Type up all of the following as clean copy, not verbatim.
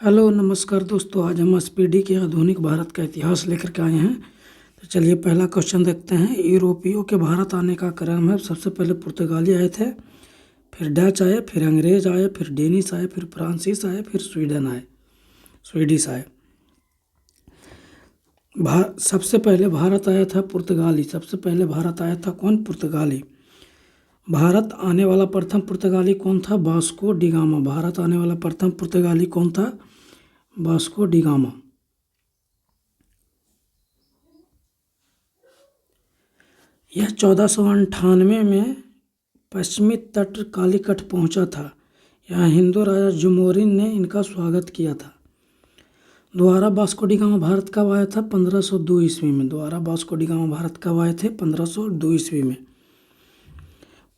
Hello नमस्कार दोस्तों। आज हम स्पीडी के आधुनिक भारत का इतिहास लेकर के आए हैं। तो चलिए पहला क्वेश्चन देखते हैं। यूरोपियों के भारत आने का क्रम है। सबसे पहले पुर्तगाली आए थे, फिर डच आए, फिर अंग्रेज आए, फिर डेनिश आए, फिर फ्रांसीस आए, फिर स्वीडिश आए। सबसे पहले भारत आया था पुर्तगाली। सबसे पहले भारत आया था कौन? पुर्तगाली। भारत आने वाला प्रथम पुर्तगाली कौन था? Vasco D gamma. भारत आने वाला प्रथम पुर्तगाली कौन था? Vasco D gamma. यह 1498 में पश्चिमी तट कालीकट पहुंचा था। यहाँ हिंदू राजा जुमोरिन ने इनका स्वागत किया था। दोबारा वास्को डी गामा भारत कब आया था? 1502 ईस्वी में। दोबारा वास्को डी गामा भारत कब आए थे? 1502 ईस्वी में।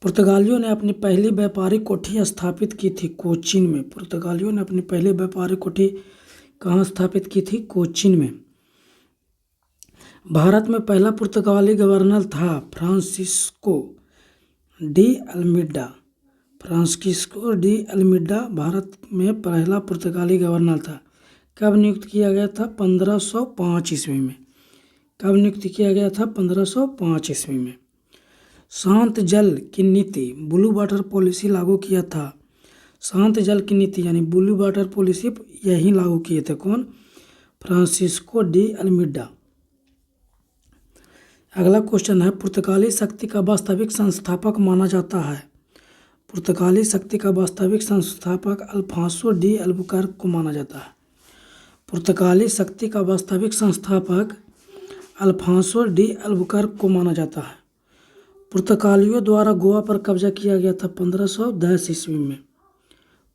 पुर्तगालियों ने अपनी पहली व्यापारिक कोठी स्थापित की थी कोचीन में। पुर्तगालियों ने अपनी पहली व्यापारिक कोठी कहाँ स्थापित की थी? कोचीन में। भारत में पहला पुर्तगाली गवर्नर था Francisco de Almeida. Francisco de Almeida Bharat में पहला पुर्तगाली गवर्नर था। कब नियुक्त किया गया था? 1505 ईस्वी में। कब नियुक्त किया गया था? 1505 ईस्वी में। शांत जल की नीति ब्लू वाटर पॉलिसी लागू किया था। शांत जल की नीति यानी ब्लू वाटर पॉलिसी यही लागू किए थे। कौन? Francisco de Almeida. अगला क्वेश्चन है, पुर्तगाली शक्ति का वास्तविक संस्थापक माना जाता है। पुर्तगाली शक्ति का वास्तविक संस्थापक अल्फांसो डी अल्बुकर्क को माना जाता है। पुर्तगाली शक्ति का वास्तविक संस्थापक अल्फांसो डी अल्बुकर्क को माना जाता है। पुर्तगालियों द्वारा गोवा पर कब्जा किया गया था 1510 ईस्वी में।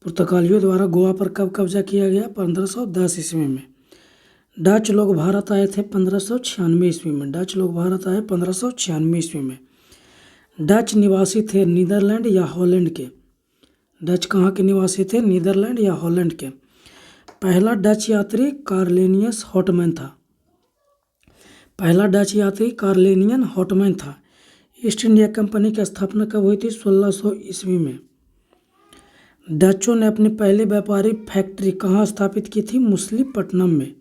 पुर्तगालियों द्वारा गोवा पर कब कब्जा किया गया? 1510 ईस्वी में। डच लोग भारत आए थे 1596 ईस्वी में। डच लोग भारत आए 1596 ईस्वी में। डच निवासी थे नीदरलैंड या हॉलैंड के। डच कहाँ के निवासी थे? नीदरलैंड या हॉलैंड के। पहला डच यात्री कार्लेनियस हॉटमैन था। पहला डच यात्री कार्लेनियन हॉटमैन था। ईस्ट इंडिया कंपनी की स्थापना कब हुई थी? 1600 ईस्वी में। डचों ने अपनी पहली व्यापारिक फैक्ट्री कहाँ स्थापित की थी? मुसलिपट्टनम में।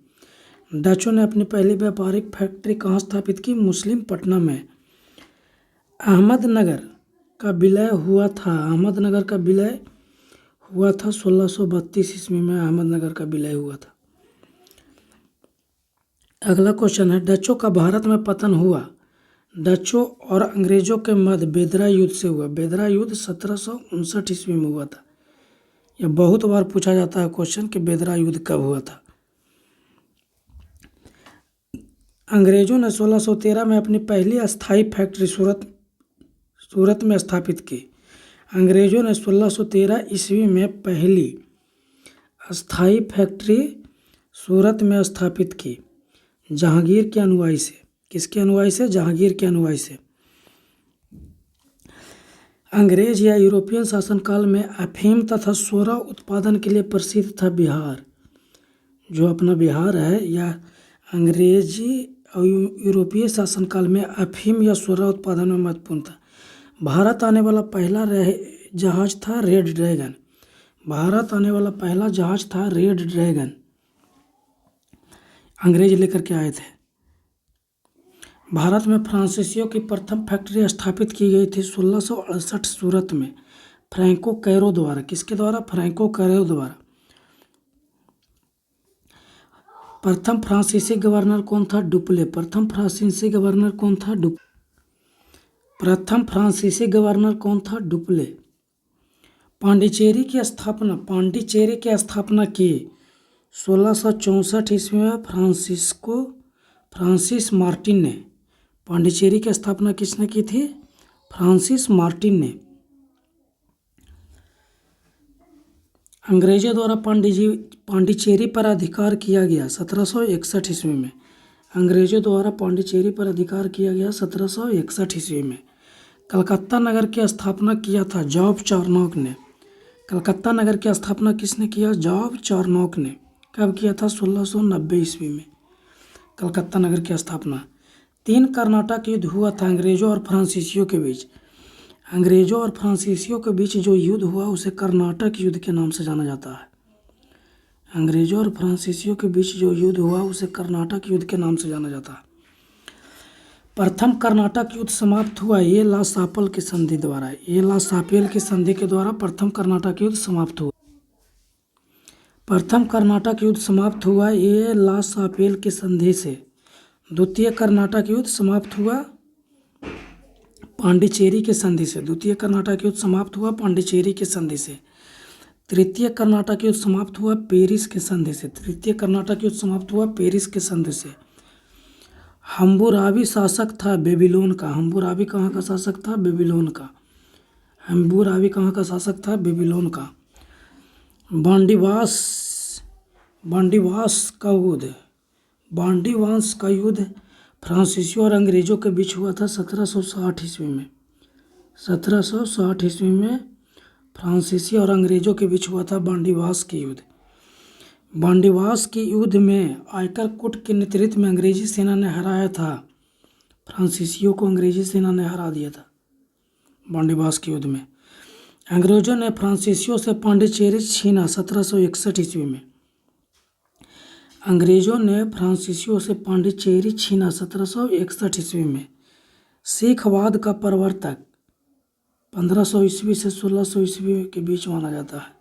डचों ने अपनी पहली व्यापारिक फैक्ट्री कहाँ स्थापित की? मुसलिपट्टनम में। अहमदनगर का विलय हुआ था। अहमदनगर का विलय हुआ था 1632 ईस्वी में। अहमदनगर का विलय हुआ था। अगला क्वेश्चन है, डचों का भारत में पतन हुआ डचों और अंग्रेजों के मध्य बेदरा युद्ध से हुआ। बेदरा युद्ध 1759 ईस्वी में हुआ था। यह बहुत बार पूछा जाता है क्वेश्चन कि बेदरा युद्ध कब हुआ था। अंग्रेजों ने 1613 में अपनी पहली अस्थायी फैक्ट्री सूरत में स्थापित की। अंग्रेजों ने 1613 ईस्वी में पहली अस्थायी फैक्ट्री सूरत में स्थापित की जहांगीर के अनुयायी से। किसके अनुयायी से? जहांगीर के अनुयायी से। अंग्रेज या यूरोपियन शासनकाल में अफीम तथा सोरा उत्पादन के लिए प्रसिद्ध था बिहार। जो अपना बिहार है, या अंग्रेजी और यूरोपीय शासनकाल में अफीम या सोरा उत्पादन में महत्वपूर्ण था। भारत आने वाला पहला जहाज था रेड ड्रैगन। भारत आने वाला पहला जहाज था रेड ड्रैगन। अंग्रेज लेकर के आए थे। भारत में फ्रांसीसियों की प्रथम फैक्ट्री स्थापित की गई थी 1668 सूरत में फ्रैंको कैरो द्वारा। किसके द्वारा? फ्रैंको कैरो द्वारा। प्रथम फ्रांसीसी गवर्नर कौन था? डुप्ले। प्रथम फ्रांसीसी गवर्नर कौन था? प्रथम फ्रांसीसी गवर्नर कौन था? डुप्ले। पांडिचेरी की स्थापना की 1664 ईस्वी में फ्रांसिस मार्टिन ने। पांडिचेरी की स्थापना किसने की थी? फ्रांसिस मार्टिन ने। अंग्रेजों द्वारा पांडिचेरी पर अधिकार किया गया 1761 ईस्वी में। अंग्रेजों द्वारा पांडिचेरी पर अधिकार किया गया 1761 ईस्वी में। कलकत्ता नगर की स्थापना किया था जॉब चार्नोक ने। कलकत्ता नगर की स्थापना किसने किया? जॉब चार्नोक ने। कब किया था? 1690 ईस्वी में कलकत्ता नगर की स्थापना। 3 कर्नाटक युद्ध हुआ था अंग्रेजों और फ्रांसीसियों के बीच। अंग्रेजों और फ्रांसीसियों के बीच जो युद्ध हुआ उसे कर्नाटक युद्ध के नाम से जाना जाता है। अंग्रेजों और फ्रांसीसियों के बीच जो युद्ध हुआ उसे कर्नाटक युद्ध के नाम से जाना जाता है। प्रथम कर्नाटक युद्ध समाप्त हुआ ये ला सापल की संधि द्वारा। ये ला सापेल की संधि के द्वारा प्रथम कर्नाटक युद्ध समाप्त हुआ। प्रथम कर्नाटक युद्ध समाप्त हुआ ये ला सापेल की संधि से। द्वितीय कर्नाटक युद्ध समाप्त हुआ पांडिचेरी की संधि से। द्वितीय कर्नाटक युद्ध समाप्त हुआ पांडिचेरी की संधि से। तृतीय कर्नाटक युद्ध समाप्त हुआ पेरिस की संधि से। तृतीय कर्नाटक युद्ध समाप्त हुआ पेरिस की संधि से। हम्बुराबी शासक था बेबीलोन का। हम्बुराबी कहाँ का शासक था? बेबीलोन का। हम्बुराबी कहाँ का शासक था? बेबीलोन का। बांडीवांस का युद्ध फ्रांसीसियों और अंग्रेजों के बीच हुआ था 1760 ईस्वी में। 1760 ईस्वी में फ्रांसीसी और अंग्रेजों के बीच हुआ था बांडीवास की युद्ध। बांडीवास की युद्ध में आयकर कुट के नेतृत्व में अंग्रेजी सेना ने हराया था। फ्रांसीसियों को अंग्रेजी सेना ने हरा दिया था बांडीवास के युद्ध में। अंग्रेजों ने फ्रांसीसियों से पांडिचेरी छीना 1761 ईस्वी में। अंग्रेजों ने फ्रांसीसियों से पांडिचेरी छीना 1761 ईस्वी में। सिखवाद का प्रवर्तक 1500 ईस्वी से 1600 ईस्वी के बीच माना जाता है।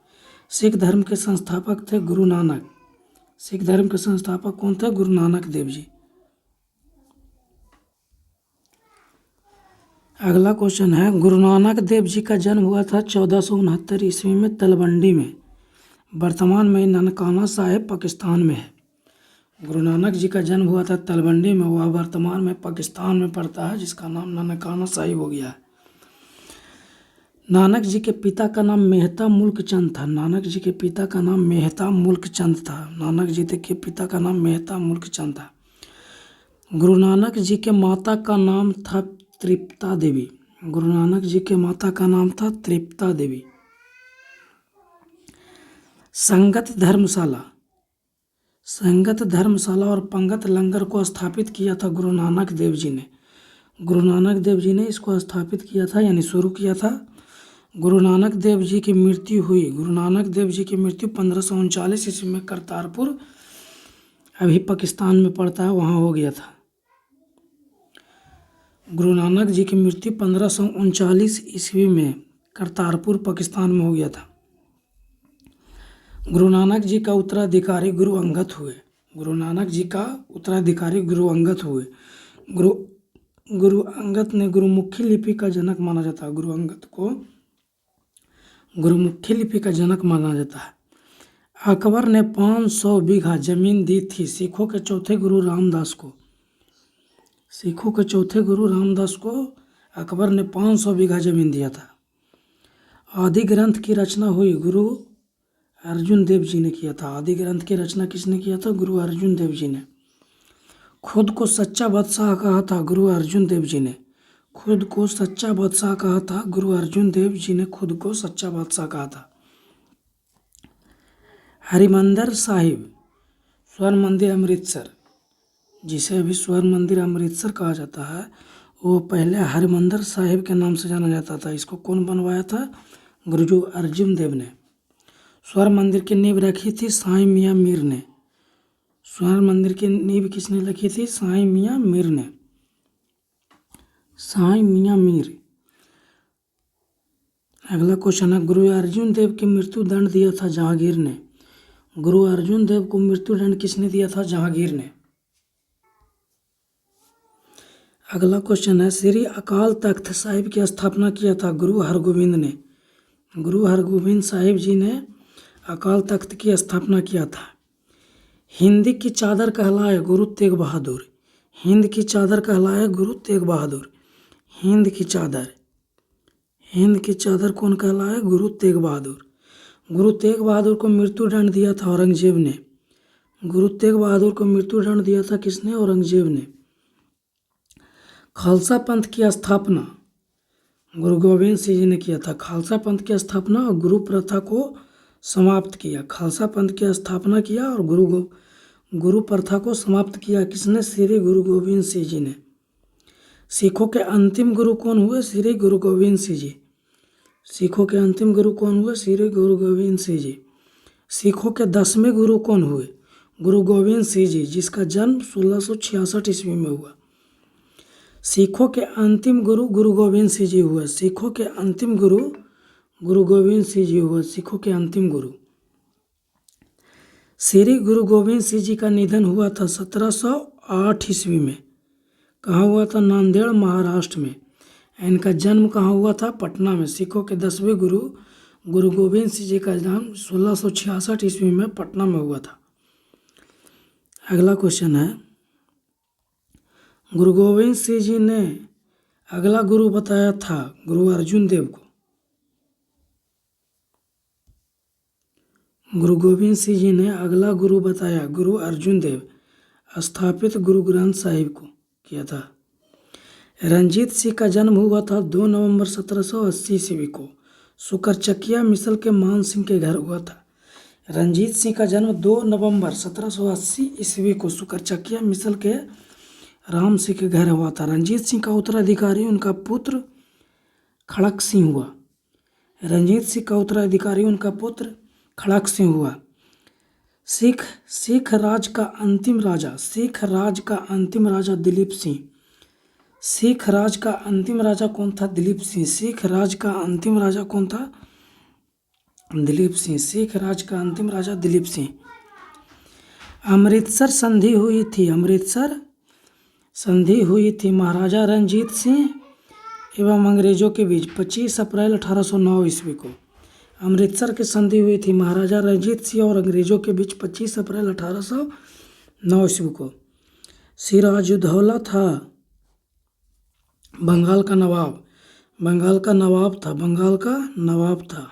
सिख धर्म के संस्थापक थे गुरु नानक। सिख धर्म के संस्थापक कौन थे? गुरु नानक देव जी। अगला क्वेश्चन है, गुरु नानक देव जी का जन्म हुआ था 1469 ईस्वी में तलवंडी में। वर्तमान में ननकाना साहिब पाकिस्तान में है। गुरु नानक जी का जन्म हुआ था तलवंडी में, वह वर्तमान में पाकिस्तान में पड़ता है, जिसका नाम ननकाना साहिब हो गया है। नानक जी के पिता का नाम मेहता मुल्क चंद था। नानक जी के पिता का नाम मेहता मुल्क चंद था। नानक जी के पिता का नाम मेहता मुल्क चंद था। गुरु नानक जी के माता का नाम था तृप्ता देवी। गुरु नानक जी के माता का नाम था तृप्ता देवी। संगत धर्मशाला और पंगत लंगर को स्थापित किया था गुरु नानक देव जी ने। गुरु नानक देव जी ने इसको स्थापित किया था, यानी शुरू किया था। गुरु नानक देव जी की मृत्यु हुई। गुरु नानक देव जी की मृत्यु 1539 ईस्वी में करतारपुर, अभी पाकिस्तान में पड़ता है, वहाँ हो गया था। गुरु नानक जी की मृत्यु 1539 ईस्वी में करतारपुर पाकिस्तान में हो गया था। गुरु नानक जी का उत्तराधिकारी गुरु अंगद हुए। गुरु नानक जी का उत्तराधिकारी गुरु अंगद हुए। गुरु अंगद ने गुरुमुखी लिपि का जनक माना जाता है। गुरु अंगद को गुरुमुखी लिपि का जनक माना जाता है। अकबर ने 500 बीघा जमीन दी थी सिखों के चौथे गुरु रामदास को। सिखों के चौथे गुरु रामदास को अकबर ने 500 बीघा जमीन दिया था। आदि ग्रंथ की रचना हुई गुरु अर्जुन देव जी ने किया था। आदि ग्रंथ की रचना किसने किया था? गुरु अर्जुन देव जी ने। खुद को सच्चा बादशाह कहा था गुरु अर्जुन देव जी ने। खुद को सच्चा बादशाह कहा था गुरु अर्जुन देव जी ने। खुद को सच्चा बादशाह कहा था। हरिमंदिर साहिब स्वर्ण मंदिर अमृतसर, जिसे अभी स्वर्ण मंदिर अमृतसर कहा जाता है, वो पहले हरिमंदिर साहिब के नाम से जाना जाता था। इसको कौन बनवाया था? गुरु अर्जुन देव ने। स्वर्ण मंदिर की नींव रखी थी साईं मियाँ मीर ने। स्वर्ण मंदिर की नींव किसने रखी थी? साईं मियाँ मीर ने। साईं मियाँ मीर। अगला क्वेश्चन है, गुरु अर्जुन देव की मृत्यु दंड दिया था जहांगीर ने। गुरु अर्जुन देव को मृत्यु दंड किसने दिया था? जहांगीर ने। अगला क्वेश्चन है, श्री अकाल तख्त साहिब की स्थापना किया था गुरु हरगोविंद ने। गुरु हरगोविंद साहिब जी ने अकाल तख्त की स्थापना किया था। हिंदी की चादर कहलाए गुरु तेग बहादुर। हिंद की चादर कहलाए गुरु तेग बहादुर। हिंद की चादर कौन कहलाए? गुरु तेग बहादुर। गुरु तेग बहादुर को मृत्यु दंड दिया था औरंगजेब ने। गुरु तेग बहादुर को मृत्यु दंड दिया था किसने? औरंगजेब ने। खालसा पंथ की स्थापना गुरु गोविंद सिंह जी ने किया था। खालसा पंथ की स्थापना और गुरु प्रथा को समाप्त किया। खालसा पंथ की स्थापना किया और गुरु प्रथा को समाप्त किया किसने? श्री गुरु गोविंद सिंह जी ने। सिखों के अंतिम गुरु कौन हुए? श्री गुरु गोविंद सिंह जी। सिखों के अंतिम गुरु कौन हुए? श्री गुरु गोविंद सिंह जी। सिखों के 10वें गुरु कौन हुए? गुरु गोविंद सिंह जी, जिसका जन्म 1666 ईस्वी में हुआ। सिखों के अंतिम गुरु गुरु गोविंद सिंह जी हुए। सिखों के अंतिम गुरु गुरु गोविंद सिंह जी हुए। सिखों के अंतिम गुरु। श्री गुरु गोविंद सिंह जी का निधन हुआ था 1708 ईस्वी में। कहाँ हुआ था? नांदेड़, महाराष्ट्र में। इनका जन्म कहाँ हुआ था? पटना में। सिखों के 10वें गुरु गुरु गोविंद सिंह जी का जन्म 1666 ईस्वी में पटना में हुआ था। अगला क्वेश्चन है, गुरु गोविंद सिंह जी ने अगला गुरु बताया था गुरु अर्जुन देव को। गुरु गोविंद सिंह जी ने अगला गुरु बताया गुरु अर्जुन देव, स्थापित गुरु ग्रंथ साहिब को किया था। रंजीत सिंह का जन्म हुआ था 2 नवंबर 1780 ईस्वी को। सुकरचकिया मिसल के मान सिंह के घर हुआ था। रंजीत सिंह का जन्म 2 नवंबर 1780 ईस्वी को सुकरचकिया मिसल के राम सिंह के घर हुआ था। रंजीत सिंह का उत्तराधिकारी उनका पुत्र खड़क सिंह हुआ। रंजीत सिंह का उत्तराधिकारी उनका पुत्र खड़क सिंह हुआ। सिख राज का अंतिम राजा दिलीप सिंह। सिख राज का अंतिम राजा कौन था? दिलीप सिंह। सिख राज का अंतिम राजा कौन था? दिलीप सिंह। सिख राज का अंतिम राजा दिलीप सिंह। अमृतसर संधि हुई थी। अमृतसर संधि हुई थी महाराजा रंजीत सिंह एवं अंग्रेजों के बीच 25 अप्रैल 1809 ईस्वी को। अमृतसर की संधि हुई थी महाराजा रंजीत सिंह और अंग्रेजों के बीच 25 अप्रैल 1809 ईस्वी को। सिराजुद्दौला था बंगाल का नवाब। बंगाल का नवाब था। बंगाल का नवाब था।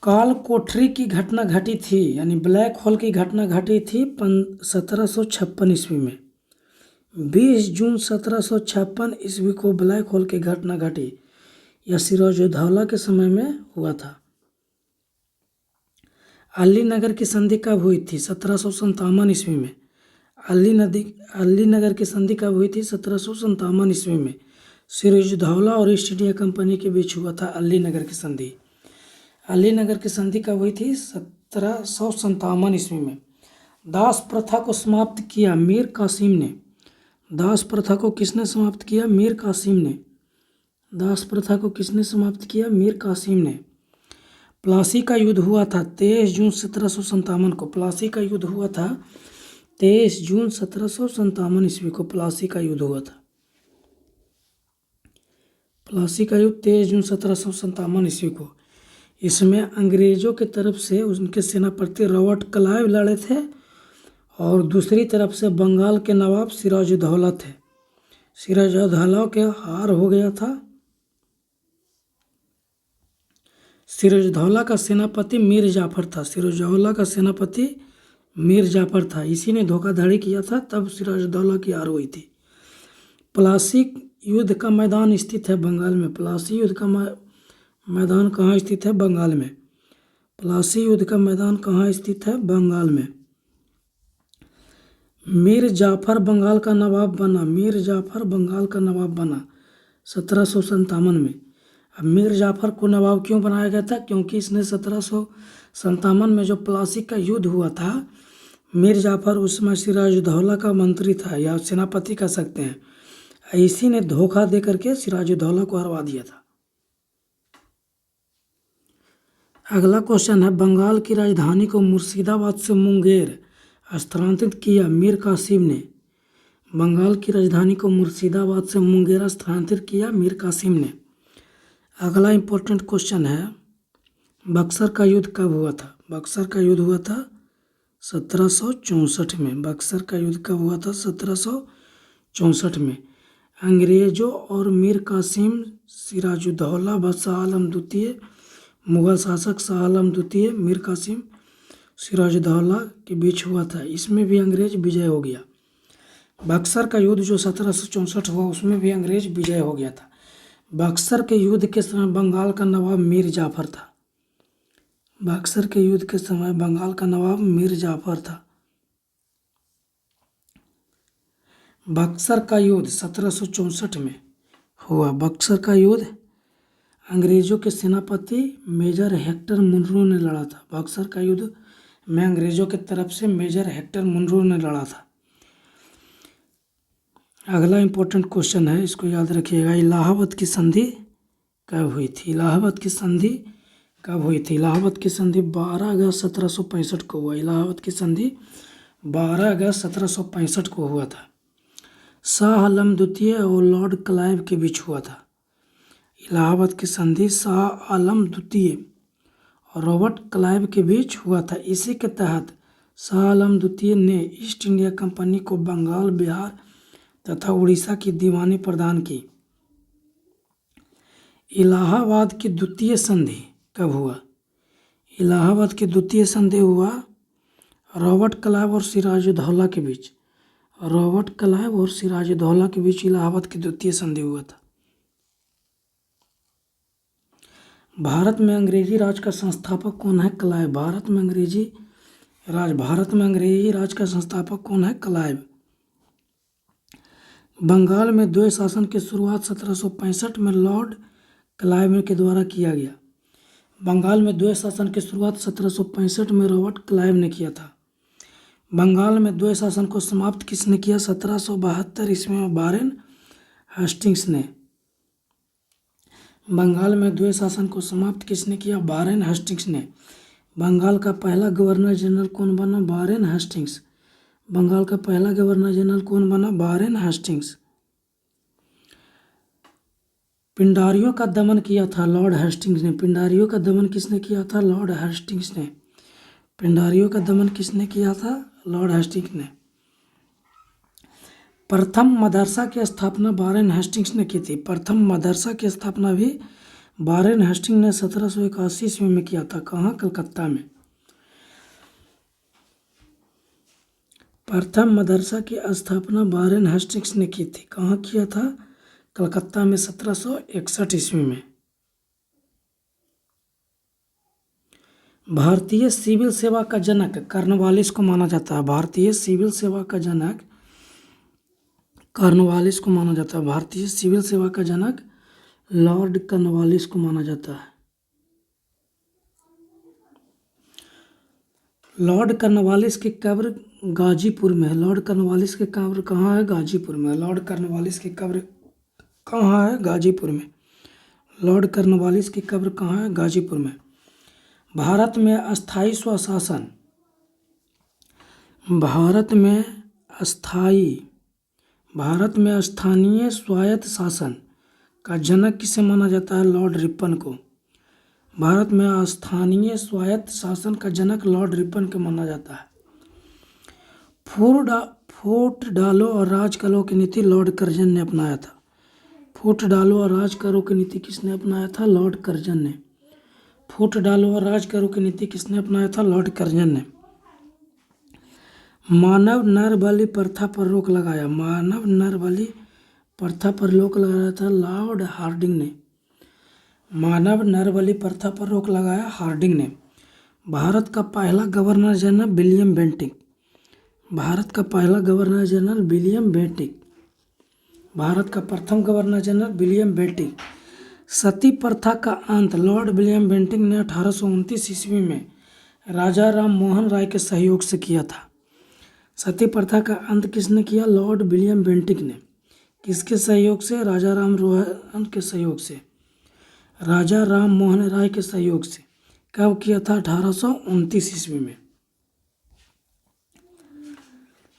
काल कोठरी की घटना घटी थी, यानी ब्लैक होल की घटना घटी थी 1756 ईस्वी में। 20 जून 1756 ईस्वी को ब्लैक होल की घटना घटी। यह सिराजुद्दौला के समय में हुआ था। अलीनगर की संधि कब हुई थी? 1757 ईस्वी में। अलीनगर की संधि कब हुई थी? 1757 ईस्वी में। सिराजुद्दौला और ईस्ट इंडिया कंपनी के बीच हुआ था अलीनगर की संधि। अलीनगर की संधि कब हुई थी? 1757 ईस्वी में। दास प्रथा को समाप्त किया मीर कासिम ने। दास प्रथा को किसने समाप्त किया? मीर कासिम ने। दास प्रथा को किसने समाप्त किया? मीर कासिम ने। प्लासी का युद्ध हुआ था 23 जून 1757 को। प्लासी का युद्ध हुआ था 23 जून 1757 ईस्वी को। प्लासी का युद्ध हुआ था। प्लासी का युद्ध 23 जून 1757 ईस्वी को। इसमें अंग्रेजों की तरफ से उनके सेनापति रॉबर्ट क्लाइव लड़े थे और दूसरी तरफ से बंगाल के नवाब सिराजुद्दौला थे। सिराजुद्दौला के हार हो गया था। सिराजुद्दौला का सेनापति मीर जाफर था। सिराजुद्दौला का सेनापति मीर जाफर था। इसी ने धोखाधड़ी किया था, तब सिराजुद्दौला की हार हुई थी। प्लासी युद्ध का मैदान स्थित है बंगाल में। प्लासी युद्ध का मैदान कहाँ स्थित है? बंगाल में। प्लासी युद्ध का मैदान कहाँ स्थित है? बंगाल में। मीर जाफर बंगाल का नवाब बना। मीर जाफर बंगाल का नवाब बना 1757 में। अब मीर जाफर को नवाब क्यों बनाया गया था? क्योंकि इसने 1757 में जो प्लासी का युद्ध हुआ था, मीर जाफर उस समय सिराजुद्दौला का मंत्री था या सेनापति कह सकते हैं। इसी ने धोखा दे करके सिराजुद्दौला को हरवा दिया था। अगला क्वेश्चन है, बंगाल की राजधानी को मुर्शिदाबाद से मुंगेर स्थानांतरित किया मीर कासिम ने। बंगाल की राजधानी को मुर्शिदाबाद से मुंगेर स्थानांतरित किया मीर कासिम ने। अगला इंपॉर्टेंट क्वेश्चन है, बक्सर का युद्ध कब हुआ था? बक्सर का युद्ध हुआ था 1764 में। बक्सर का युद्ध कब हुआ था? 1764 में। अंग्रेजों और मीर कासिम, सिराजुद्दौला व शाह आलम द्वितीय, मुगल शासक शाह आलम द्वितीय, मीर कासिम, सिराजुद्दौला के बीच हुआ था। इसमें भी अंग्रेज विजय हो गया। बक्सर का युद्ध जो 1764 हुआ उसमें भी अंग्रेज विजय हो गया था। बक्सर के युद्ध के समय बंगाल का नवाब मीर जाफर था। बक्सर के युद्ध के समय बंगाल का नवाब मीर जाफर था। बक्सर का युद्ध 1764 में हुआ। बक्सर का युद्ध अंग्रेजों के सेनापति मेजर हेक्टर मुनरो ने लड़ा था। बक्सर का युद्ध में अंग्रेजों की तरफ से मेजर हेक्टर मुनरो ने लड़ा था। अगला इंपॉर्टेंट क्वेश्चन है, इसको याद रखिएगा। इलाहाबाद की संधि कब हुई थी? इलाहाबाद की संधि कब हुई थी? इलाहाबाद की संधि 12 अगस्त 1765 को हुआ। इलाहाबाद की संधि 12 अगस्त 1765 को हुआ था। शाह आलम द्वितीय और लॉर्ड क्लाइव के बीच हुआ था। इलाहाबाद की संधि शाह आलम द्वितीय और रॉबर्ट क्लाइव के बीच हुआ था। इसी के तहत शाह आलम द्वितीय ने ईस्ट इंडिया कंपनी को बंगाल, बिहार तथा उड़ीसा की दीवानी प्रदान की। इलाहाबाद की द्वितीय संधि कब हुआ? इलाहाबाद की द्वितीय संधि हुआ रॉबर्ट क्लाइव और सिराजुद्दौला के बीच। रॉबर्ट क्लाइव और सिराजुद्दौला के बीच इलाहाबाद की द्वितीय संधि हुआ था। भारत में अंग्रेजी राज का संस्थापक कौन है? क्लाइव। भारत में अंग्रेजी राज का संस्थापक कौन है? क्लाइव। बंगाल में द्वैत शासन की शुरुआत 1765 में लॉर्ड क्लाइव के द्वारा किया गया। बंगाल में द्वैत शासन की शुरुआत 1765 में रॉबर्ट क्लाइव ने किया था। बंगाल में द्वैत शासन को समाप्त किसने किया? 1772 ईस्वी में वारेन हेस्टिंग्स ने। बंगाल में द्वैत शासन को समाप्त किसने किया? वारेन हेस्टिंग्स ने। बंगाल का पहला गवर्नर जनरल कौन बना? Warren Hastings. बंगाल का पहला गवर्नर जनरल कौन बना? Warren Hastings. पिंडारियों का दमन किया था लॉर्ड हेस्टिंग्स ने। पिंडारियों का दमन किसने किया था? लॉर्ड हेस्टिंग्स ने। पिंडारियों का दमन किसने किया था? लॉर्ड हेस्टिंग्स ने। प्रथम मदरसा की स्थापना वारेन हेस्टिंग्स ने की थी। प्रथम मदरसा की स्थापना भी वारेन हेस्टिंग्स ने 1781 ईस्वी में किया था। कहाँ? कलकत्ता में। प्रथम मदरसा की स्थापना वारेन हेस्टिंग्स ने की थी। कहाँ किया था? कलकत्ता में 1761 ईस्वी में। भारतीय सिविल सेवा का जनक कॉर्नवालिस को माना जाता है। भारतीय सिविल सेवा का जनक कॉर्नवालिस को माना जाता है। भारतीय सिविल सेवा का जनक लॉर्ड कॉर्नवालिस को माना जाता है। लॉर्ड कॉर्नवालिस की कब्र गाजीपुर में है। लॉर्ड कॉर्नवालिस की कब्र कहाँ है? गाजीपुर में। लॉर्ड कॉर्नवालिस की कब्र कहाँ है? गाजीपुर में। लॉर्ड कॉर्नवालिस की कब्र कहाँ है? गाजीपुर में। भारत में अस्थायी स्वशासन भारत में स्थानीय स्वायत्त शासन का जनक किसे माना जाता है? लॉर्ड रिपन को। भारत में स्थानीय स्वायत्त शासन का जनक लॉर्ड रिपन को माना जाता है। फूट डालो और राज करो की नीति लॉर्ड कर्जन ने अपनाया था। फूट डालो और राज करो की नीति किसने अपनाया था? लॉर्ड कर्जन ने। फूट डालो और राज करो की नीति किसने अपनाया था? लॉर्ड कर्जन ने। मानव नर बलि प्रथा पर रोक लगाया। मानव नर बलि प्रथा पर रोक लगाया था लॉर्ड हार्डिंग ने। मानव नर बलि प्रथा पर रोक लगाया हार्डिंग ने। भारत का पहला governor general William Bentinck. Bharat का पहला governor general William Bentinck. Bharat का प्रथम गवर्नर जनरल विलियम बेंटिक। सती प्रथा का अंत लॉर्ड विलियम बेंटिक ने 1829 ईस्वी में राजा राम मोहन राय के सहयोग से किया था। सती प्रथा का अंत किसने किया? लॉर्ड विलियम बेंटिक ने। किसके सहयोग से? राजा राम मोहन के सहयोग से। राजा राम मोहन राय के सहयोग से। कब किया था? 1829 ईस्वी में।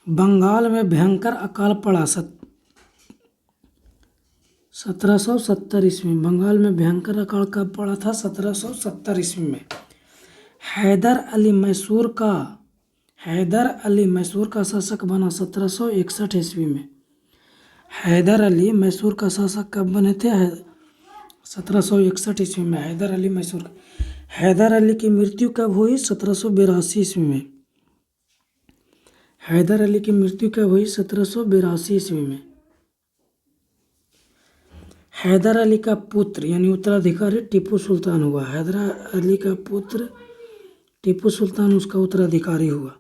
बंगाल में भयंकर अकाल पड़ा 1770 ईस्वी में। बंगाल में भयंकर अकाल कब पड़ा था? 1770 ईस्वी में। हैदर अली मैसूर का शासक बना 1761 ईस्वी में। हैदर अली मैसूर का शासक कब बने थे? 1761 ईस्वी में हैदर अली मैसूर। हैदर अली की मृत्यु कब हुई? 1782 ईस्वी में। हैदर अली की मृत्यु कब हुई? 1782 ईस्वी में। हैदर अली का पुत्र यानी उत्तराधिकारी टीपू सुल्तान हुआ। हैदर अली का पुत्र टीपू सुल्तान उसका उत्तराधिकारी हुआ।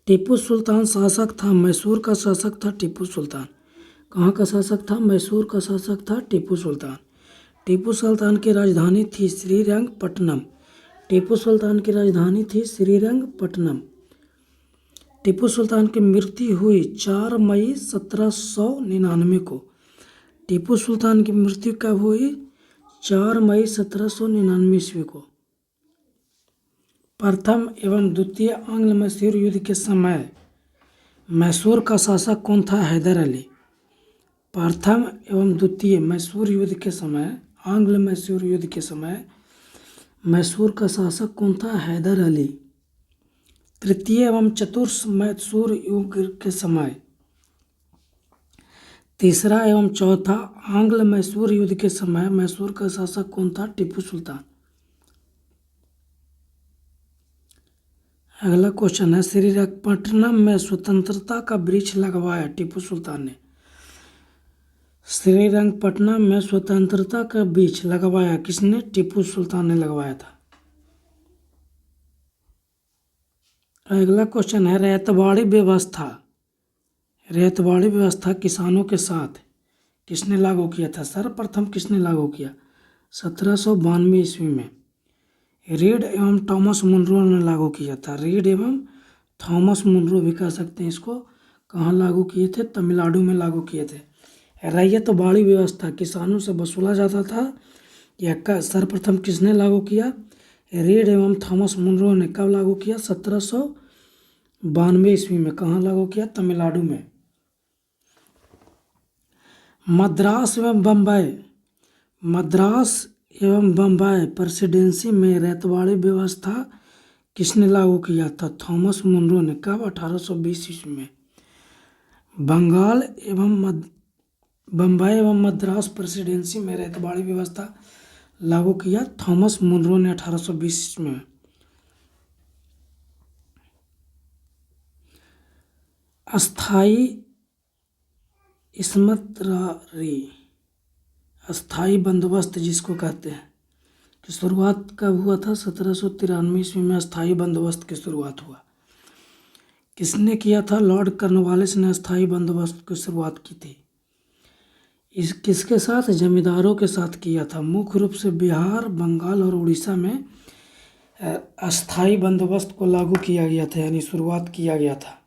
टीपू सुल्तान शासक था। मैसूर का शासक था टीपू सुल्तान। कहाँ का शासक था? मैसूर का शासक था टीपू सुल्तान। टीपू सुल्तान की राजधानी थी श्रीरंगपट्टनम। टीपू सुल्तान की राजधानी थी श्रीरंगपट्टनम। टीपू सुल्तान की मृत्यु हुई 4 मई 1799 को। टीपू सुल्तान की मृत्यु कब हुई? 4 मई 1799 ईस्वी को। प्रथम एवं द्वितीय आंग्ल मैसूर युद्ध के समय मैसूर का शासक कौन था? हैदर अली। प्रथम एवं द्वितीय मैसूर युद्ध के समय, आंग्ल मैसूर युद्ध के समय मैसूर का शासक कौन था? हैदर अली। तृतीय एवं चतुर्थ मैसूर युद्ध के समय, तीसरा एवं चौथा आंग्ल मैसूर युद्ध के समय मैसूर का शासक कौन था? टीपू सुल्तान। अगला क्वेश्चन है, श्रीरंगपट्टनम में स्वतंत्रता का वृक्ष लगवाया टीपू सुल्तान ने। श्रीरंगपट्टनम में स्वतंत्रता का वृक्ष लगवाया किसने? टीपू सुल्तान ने लगवाया था। अगला क्वेश्चन है, रैयतवाड़ी व्यवस्था। रैयतवाड़ी व्यवस्था किसानों के साथ किसने लागू किया था? सर्वप्रथम किसने लागू किया? 1792 ईस्वी में रीड एवं थॉमस मुनरो ने लागू किया था। रीड एवं थॉमस मुनरो भी कह सकते हैं इसको। कहाँ लागू किए थे? तमिलनाडु में लागू किए थे। रैयतवाड़ी व्यवस्था किसानों से वसूला जाता था, यह सर्वप्रथम किसने लागू किया? रीड एवं थॉमस मुनरो ने। कब लागू किया? 1792 ईस्वी में। कहाँ लागू किया? तमिलनाडु में। मद्रास एवं बम्बई, मद्रास एवं बम्बई प्रेसिडेंसी में रैयतवाड़ी व्यवस्था किसने लागू किया था? थॉमस मुनरो ने। कब? 1820 ईस्वी में। बंगाल एवं बम्बई एवं मद्रास प्रेसिडेंसी में रैयतवाड़ी व्यवस्था लागू किया थॉमस मुनरो ने 1820 ईस्वी में। अस्थाई इसमतरारी, अस्थाई बंदोबस्त जिसको कहते हैं, की शुरुआत कब हुआ था? 1793 ईस्वी में अस्थाई बंदोबस्त की शुरुआत हुआ। किसने किया था? लॉर्ड कॉर्नवालिस ने अस्थाई बंदोबस्त की शुरुआत की थी। इस किसके साथ? जमींदारों के साथ किया था। मुख्य रूप से बिहार, बंगाल और उड़ीसा में अस्थाई बंदोबस्त को लागू किया गया था, यानी शुरुआत किया गया था।